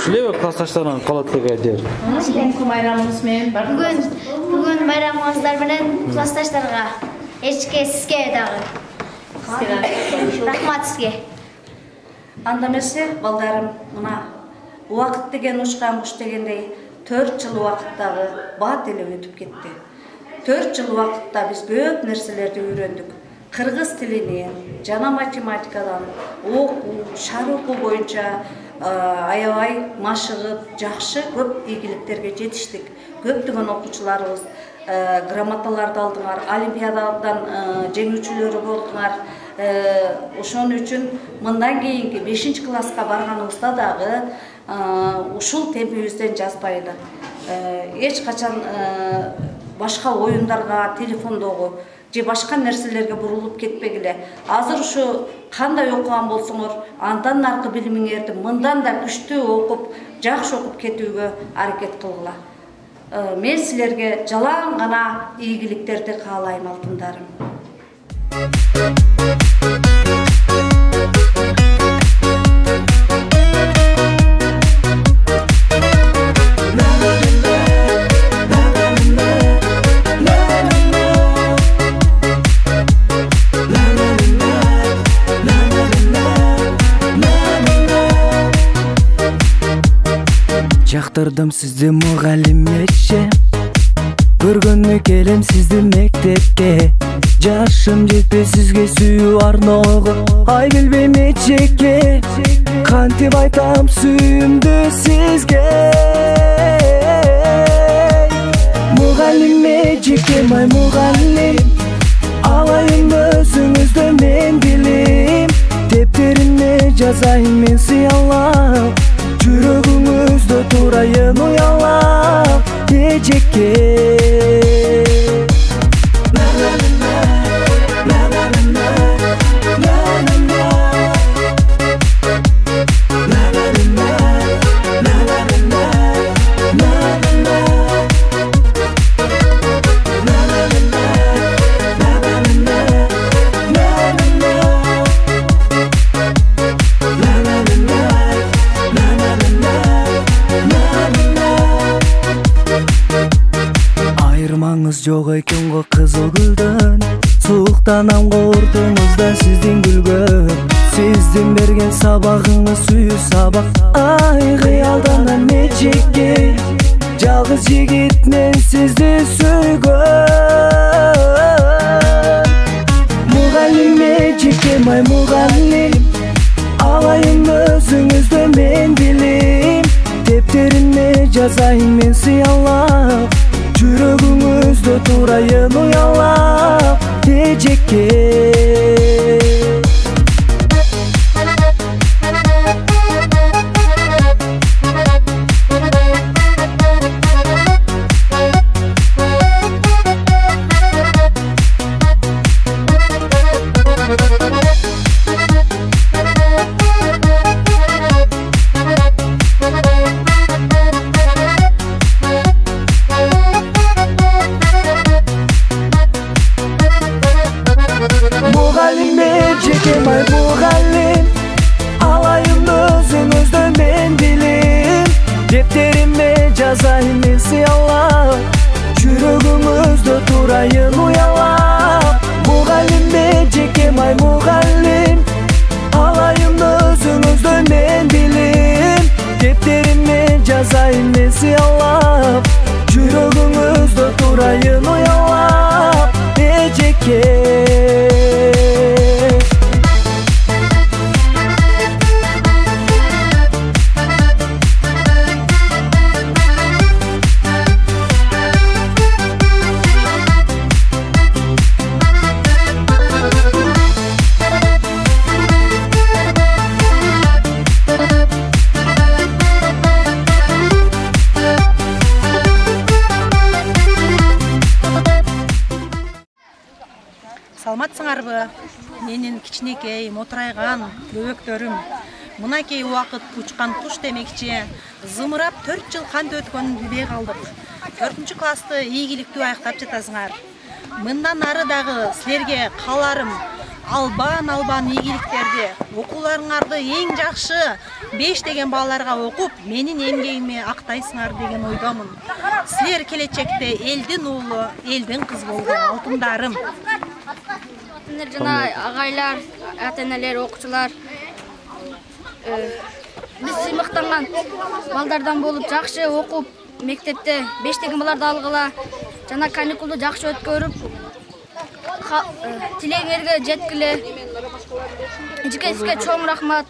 Ушулебе классташтарыңан калат элек айдер? Бүгүнкү байрамыңыз менен Бүгүн байрамыңыздар менен классташтарга, эчке сизге дагы. Рахмат сизге. Анда эмесе, балдарым, мына убакыт деген учкан куш дегендей 4 жыл убакыттагы бат эле өтүп кетти. 4 жыл убакытта биз көп нерселерди үйрөндүк. Кыргыз тилинен жана математикадан окуу, шаар окуу боюнча аябай машыгып, жакшы көп ийгиликтерге жетиштик. Көптөгөн окуучуларыбыз грамоталарды алдыңар, олимпиададан жеңүүчүлөрү болдуңар. Ошон үчүн мындан кийинки 5-класска барганыбызда дагы ушул темпибизден жазбайлы. Эч качан башка оюндарга, телефондогу же башка нерселерге бурулуп кетпегиле. Азыр ушу кандай окуган болсоңор, андан аркы билимиңерди мындан да күчтүү окуп, жакшы окуп кетүүгө аракет кылгыла. Мен силерге жалаң гана ийгиликтерди каалайм, алтындарым. Жактырдым сизди мугалимече, көргөнү келем сизди мектепке. Жашым жетпей сизге сүйүү арноого, ай билбейм эчекке. Кантип айтам сүйүүмдү сизге. Мугалим эчекке, май мугалим, алайын өзүңүздө мен билим. Тептериме жазайын мен сыялап, жүрөгүңүздө турайын уялап, эчекке. Айырмаңыз жок экен го кызыл гүлдөн, сууктанам куртуңузда сиздин күлгөн. Сиздин берген сабагыңыз сүйүү сабак, ай кыялданам эчекке. Жалгыз жигит мен сизди сүйгөн. Мугалим эчекке, май мугалим, алайын өзүңүздө мен билим. Тептериме жазайын мен сыялап, жүрөгүңүздө турайын уялап, эчекке. Мугалим эчекке, май мугалим, алайын өзүңүздө мен билим. Тептериме жазайын мен сыялап, жүрөгүңүздө турайын уялап. Мугалим эчекке, май мугалим, алайын өзүңүздө мен билим. Тептериме жазайын мен сыялап, жүрөгүңүздө турайын уялап, эчекке. Саламатсыңарбы? Менин кичинекей мотурайган бөбөктөрүм. Мынакей убакыт учкан куш демекчи, зымырап 4 жыл кантип өткөнүн билбей калдык. 4-классты ийгиликтүү аяктап жатасыңар. Мындан ары дагы силерге кааларым албан ийгиликтерди окуу окууларыңарды эң жакшы 5 деген балаларга окуп, менин эмгегими актайсыңар деген ойдомун. Силер келечекте элдин уулу, элдин кыз болгон алтындарым. Жана агайлар, ата-энелер, окуучулар биз сыймыктанган балдардан болуп, жакшы окуп, мектепте 5 деген баларды алгыла, жана каникулду жакшы өткөрүп, тилегиңерге жеткиле. Эжекесизге чоң рахмат.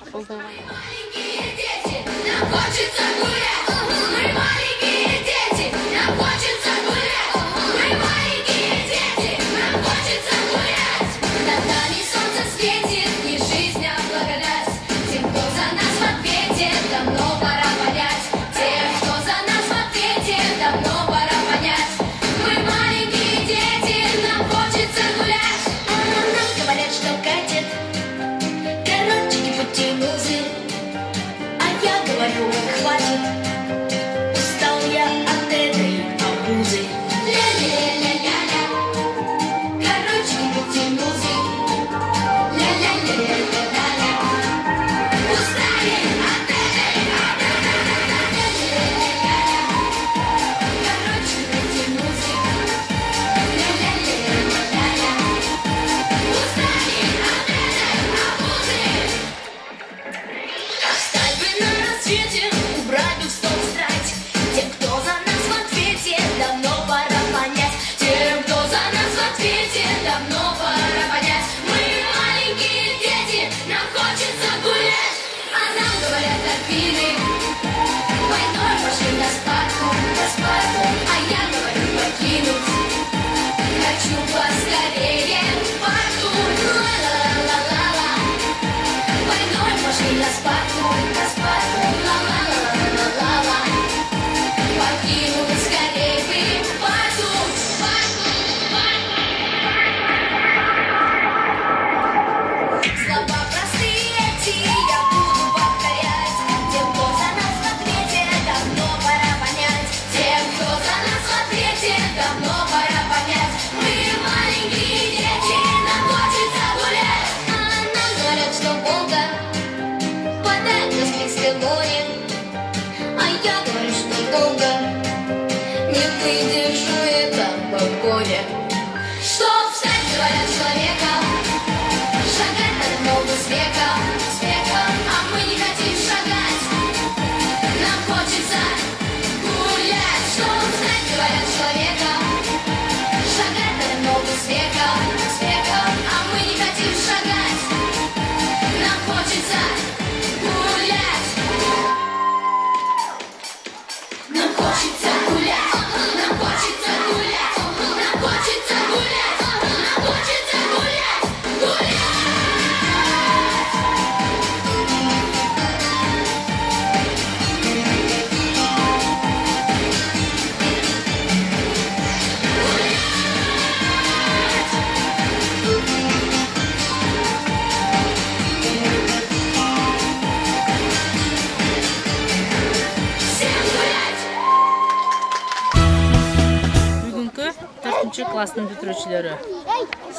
класстын бүтүрүүчүлөрү,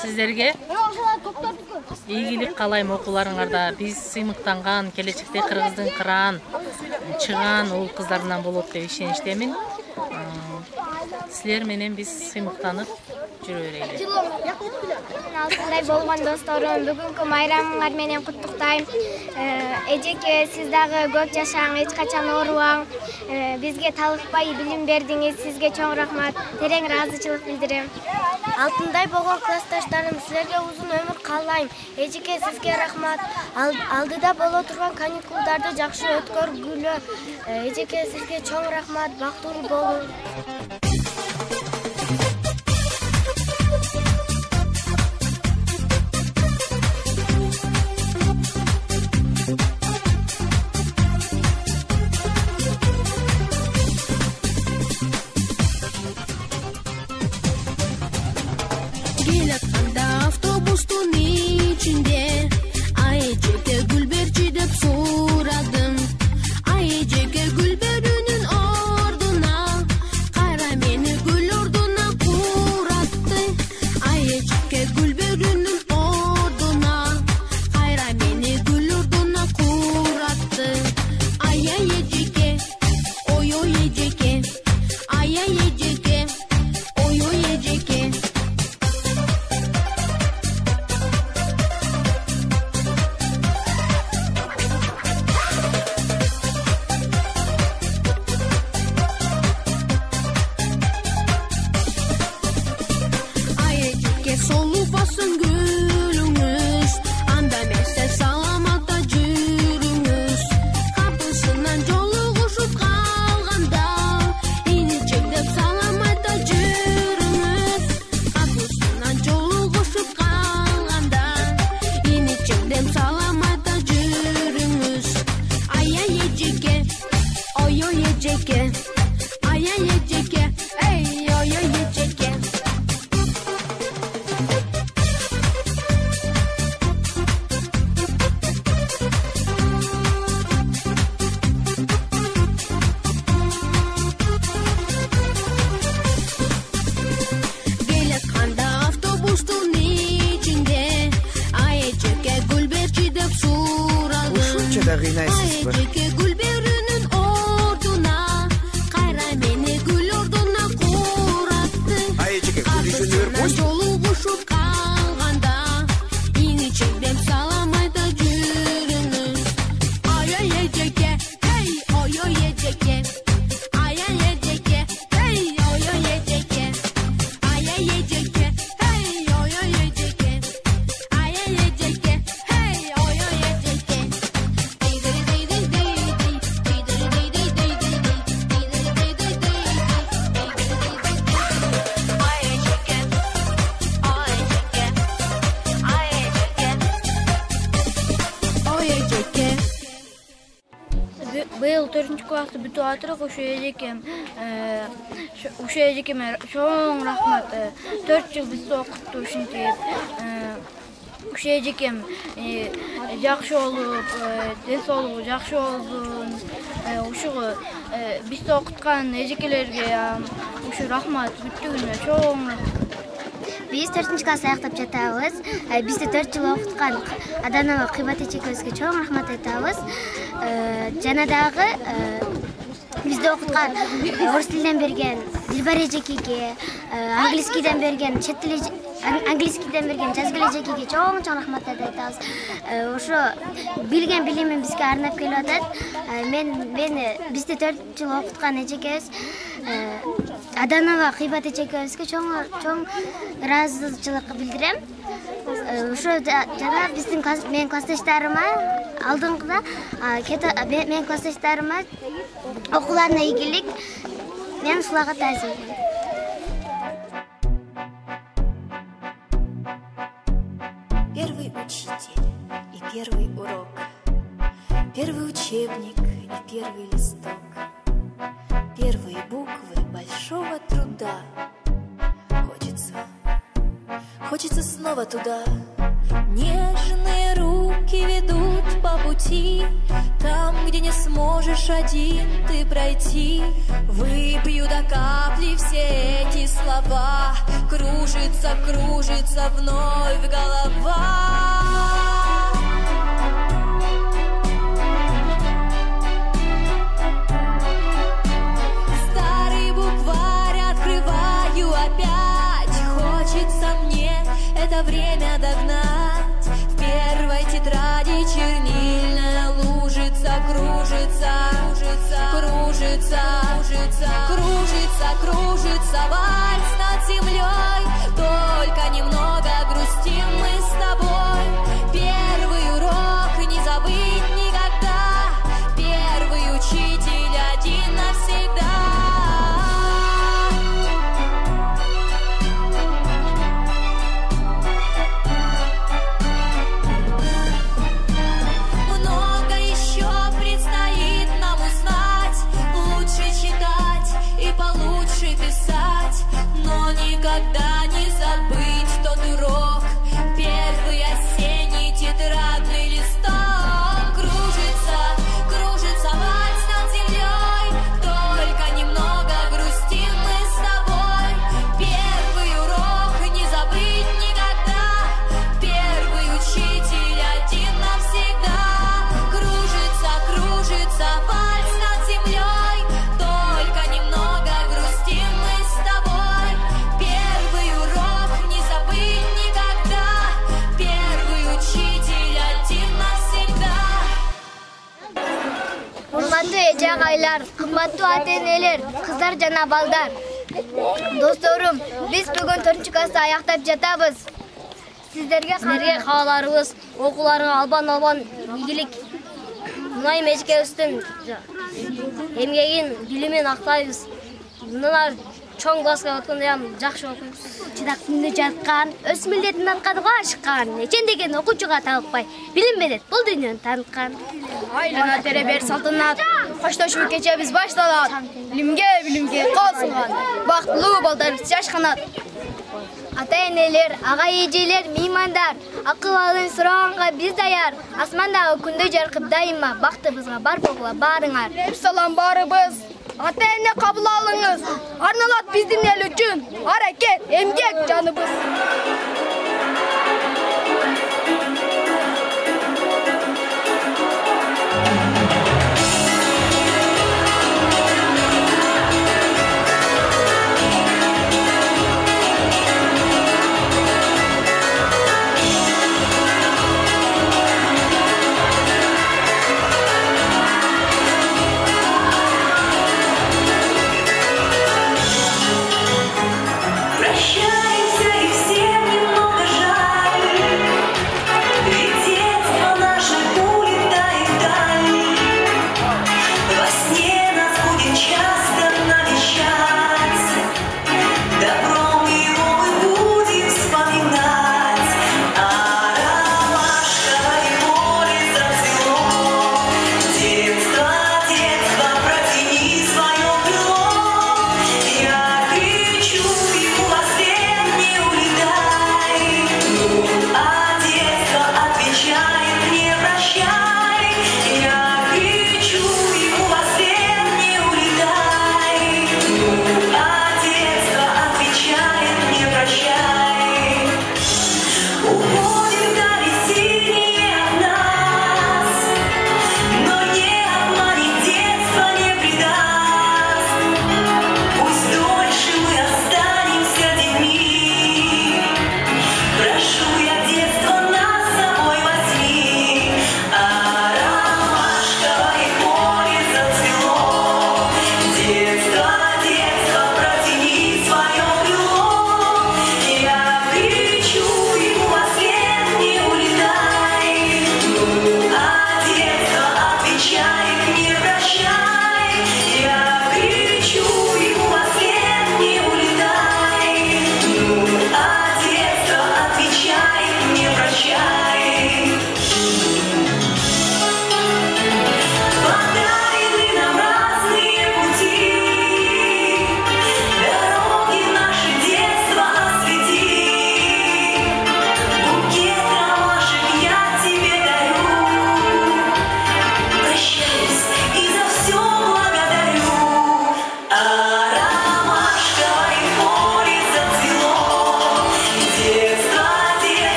сиздерге ийгилик каалайм окууларыңарда. Биз сыймыктанган, келечекте Кыргыздын кыран чыган уул кыздарынан болот деп ишеничтемин. Силер менен биз сыймыктанып жүрө берели. Алтындай болгон досторум, бүгүнкү майрамыңар менен куттуктайм. Эжеке, сиз дагы көп жашаң, эч качан оорубаң. Бизге талыкпай билим бердиңиз. Сизге чоң рахмат. Терең ыраазычылык билдирем. Алтындай болгон классташтарым, силерге узун өмүр каалайм. Эжеке, сизге рахмат. Алдыда боло турган каникулдарды жакшы өткөргүлө. Эжеке, сизге чоң рахмат. Бактылуу болуң. Автобустун ичинде айжеке гүл берчи деп сурадым. Айжеке гүл берүүнүн ордуна кара сурады. Ушунча да кыйнайсызбы? Айжеке гүл берүүнүн ордуна кайра мени гүл ордуна куратты. Айжеке гүл үйүнөр бош. Жолугушуп калганда иңи чегдеп салам айта жүрүңү. Ай эжеке, эй, ой эжеке. Ай эжеке, эй, ой эжеке. Ай эжеке, эй, ой эжеке. Ай эжеке, эй, ой эжеке. Быйыл 4-нчү класты бүтүп атырык, ошо эжекеме чоң рахмат. 4 жыл бизди окутту ушинтип. Ошо эжекем жакшы болуп, ден соолугу жакшы болсун. Ушуга бизди окуткан эжекелерге ушу рахмат, бүттүгүнө чоң рахмат. Биз 4-нчү класс аяктап жатабыз. Бизди 4 жыл окуткан Аданова Кыйбат эжекебизге чоң рахмат айтабыз. Жана дагы бизди окуткан орус тилинен берген Дилбар эжекеге, английскийден берген английскийден берген Жазгүл эжекеге чоң рахмат айтабыз. Ошо билген билимин бизге арнап келип атат. Бизди 4 жыл окуткан эжекебиз Аданова Кыйбат эжекебизге чоң ыраазычылык билдирем. Ошо жана биздин менин классташтарыма алдыңкыда менин классташтарыма окууларына ийгилик, мен ушуларга таасир. Первый учитель и первый урок, первый учебник и первый листок, первые буквы большого труда. Хочется снова туда. Нежные руки ведут по пути, там, где не сможешь один ты пройти. Выпью до капли все эти слова, кружится, кружится вновь голова. Старый букварь открываю опять, хочется мне это время догнать. В первой тетради чернильная лужица кружится, кружится, кружится, кружится, кружится вальс над землей. Только немного грустим мы с тобой. Первый урок не забыть никогда, первый учитель один навсегда. Никогда не забыть тот урок, первый осенний тетрадный листок. Кружится, кружится вальс над землей, только немного грустим мы с тобой. Первый урок не забыть никогда, первый учитель один навсегда. Кружится, кружится вальс над землей, только немного грустим мы с тобой. Урматтуу эже агайлар, кымбаттуу ата-энелер, кыздар жана балдар. Досторум, биз бүгүн 4-нчү класста аяктап жатабыз. Сиздерге кааларыбыз, окууларыңа албан ийгилик. Мына эжекебиздин эмгегин, билимин актайбыз. Мына чоң класска өткөндө жакшы окуйбуз. Чыдактымды жаткан, өз милдетин аткарууга ашыккан, эчендеген окуучуга талыкпай, билим менен бул дүйнөнү тааныткан. Айлана теребер салтанат, коштошуу кечебиз башталат. Билимге кол сунган, бактылуу балдарыбыз жашканат. Ата-энелер, ага-эжелер, меймандар, акыл алын сураганга биз даяр. Асмандагы күндөй жаркып дайыма, бактыбызга бар болгула баарыңар. Салам баарыбыз. Ата-эне кабыл алыңыз. Арналат биздин эл үчүн. Аракет, эмгек жаныбыз.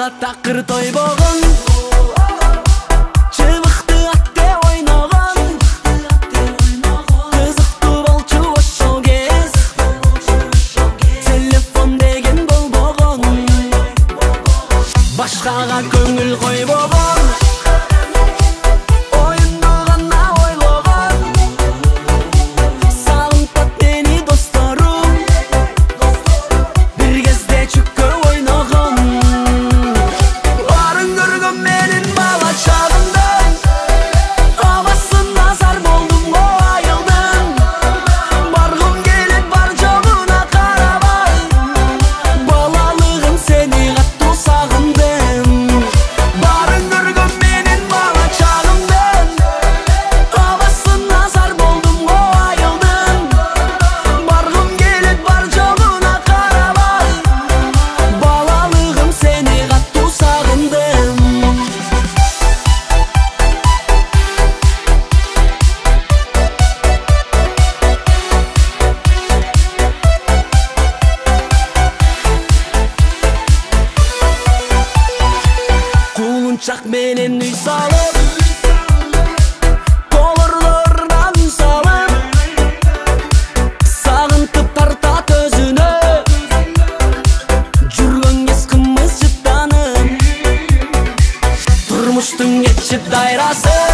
Башкага такыр той болгон чыбыкты атте ойногон кызыктуу болчу ошол кез телефон деген болбогон башкага көңүл койбогон оюнду гана ойлогон сагынтат мени досторум бир кезде чүккө ойногон барын көргөн менин бала чагымдан абасын назар болдум го айылдын баргым келет бар жогуна карабай балалыгым сени каттуу сагындым барын көргөн менин бала чагымдан абасын назар болдум го айылдын баргым келет бар жогуна карабай балалыгым сени каттуу сагындым кулунчак менен үй салып колорлорунан үн салып сагынтып тартат өзүнө жүргөн кез кымыз жыттанып турмуштун кетчип дайрасы